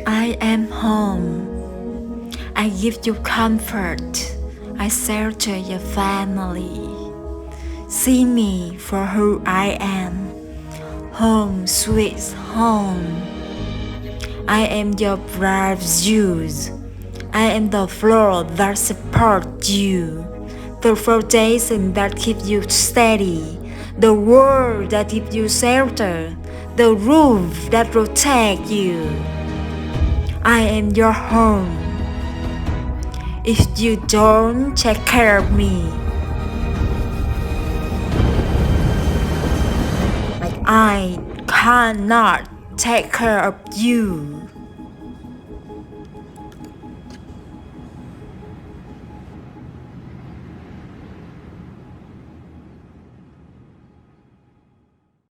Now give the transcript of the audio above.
I am home. I give you comfort. I shelter your family. See me for who I am. Home, sweet home. I am your refuge. I am the floor that supports you. The foundation that keeps you steady. The wall that gives you shelter. The roof that protects you. I am your home. If you don't take care of me, like I cannot take care of you.